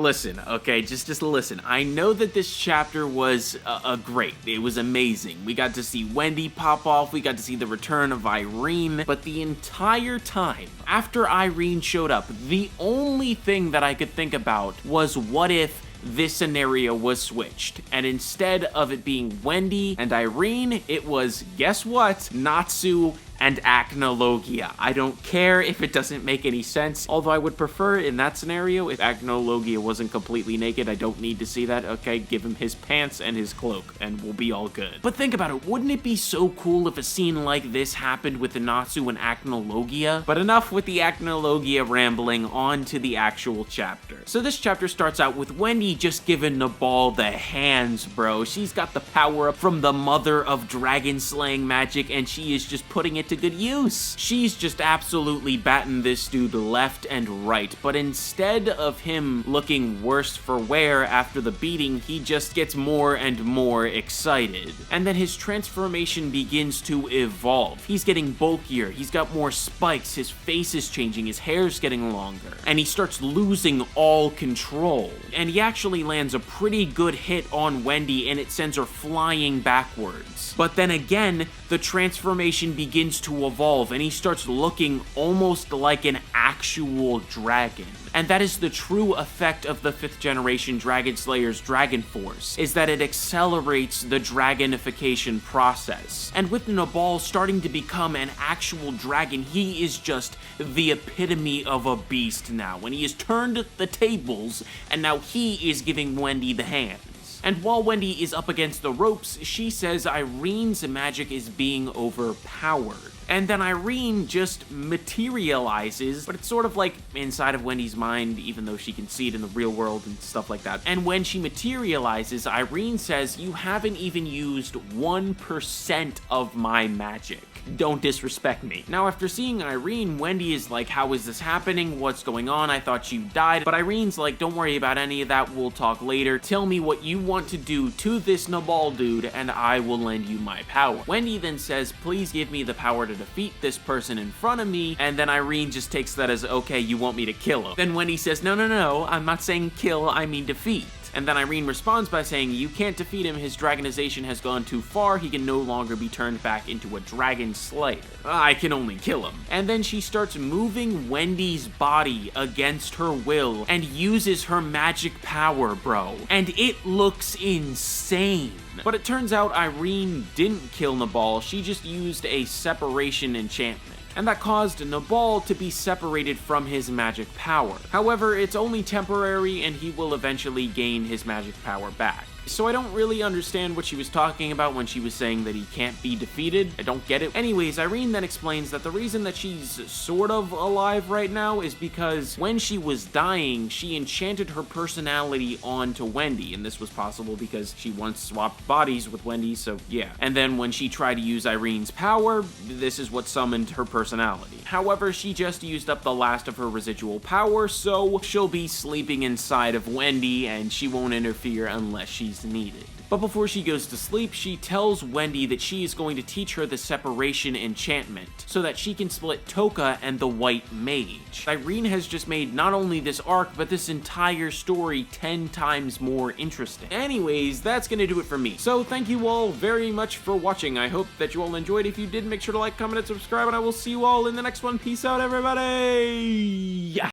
Listen, okay, just listen. I know that this chapter was great. It was amazing. We got to see Wendy pop off, we got to see the return of Irene, but the entire time, after Irene showed up, the only thing that I could think about was what if this scenario was switched, and instead of it being Wendy and Irene, it was, guess what, Natsu and Acnologia. I don't care if it doesn't make any sense, although I would prefer in that scenario if Acnologia wasn't completely naked. I don't need to see that, okay? Give him his pants and his cloak, and we'll be all good. But think about it, wouldn't it be so cool if a scene like this happened with the Natsu and Acnologia? But enough with the Acnologia rambling, on to the actual chapter. So this chapter starts out with Wendy just giving Nabal the hands, bro. She's got the power up from the mother of dragon slaying magic, and she is just putting it to good use. She's just absolutely batting this dude left and right, but instead of him looking worse for wear after the beating, he just gets more and more excited. And then his transformation begins to evolve. He's getting bulkier, he's got more spikes, his face is changing, his hair's getting longer, and he starts losing all control. And he actually lands a pretty good hit on Wendy, and it sends her flying backwards. But then again, the transformation begins to evolve, and he starts looking almost like an actual dragon. And that is the true effect of the 5th generation Dragon Slayer's Dragon Force, is that it accelerates the dragonification process. And with Nabal starting to become an actual dragon, he is just the epitome of a beast now, and he has turned the tables, and now he is giving Wendy the hand. And while Wendy is up against the ropes, she says Irene's magic is being overpowered. And then Irene just materializes, but it's sort of like inside of Wendy's mind, even though she can see it in the real world and stuff like that. And when she materializes, Irene says, "You haven't even used 1% of my magic. Don't disrespect me." Now, after seeing Irene, Wendy is like, "How is this happening? What's going on? I thought you died." But Irene's like, "Don't worry about any of that. We'll talk later. Tell me what you want to do to this Nabal dude, and I will lend you my power." Wendy then says, "Please give me the power to defeat this person in front of me." And then Irene just takes that as, "Okay, you want me to kill him." Then Wendy says, No, I'm not saying kill, I mean defeat." And then Irene responds by saying, "You can't defeat him, his dragonization has gone too far, he can no longer be turned back into a dragon slayer. I can only kill him." And then she starts moving Wendy's body against her will and uses her magic power, bro. And it looks insane. But it turns out Irene didn't kill Nabal, she just used a separation enchantment. And that caused Nabal to be separated from his magic power. However, it's only temporary, and he will eventually gain his magic power back. So I don't really understand what she was talking about when she was saying that he can't be defeated. I don't get it. Anyways, Irene then explains that the reason that she's sort of alive right now is because when she was dying, she enchanted her personality onto Wendy, and this was possible because she once swapped bodies with Wendy, so yeah. And then when she tried to use Irene's power, this is what summoned her personality. However, she just used up the last of her residual power, so she'll be sleeping inside of Wendy, and she won't interfere unless she's needed. But before she goes to sleep, she tells Wendy that she is going to teach her the separation enchantment so that she can split Toka and the White Mage. Irene has just made not only this arc, but this entire story 10 times more interesting. Anyways, that's gonna do it for me. So thank you all very much for watching. I hope that you all enjoyed. If you did, make sure to like, comment, and subscribe, and I will see you all in the next one. Peace out, everybody!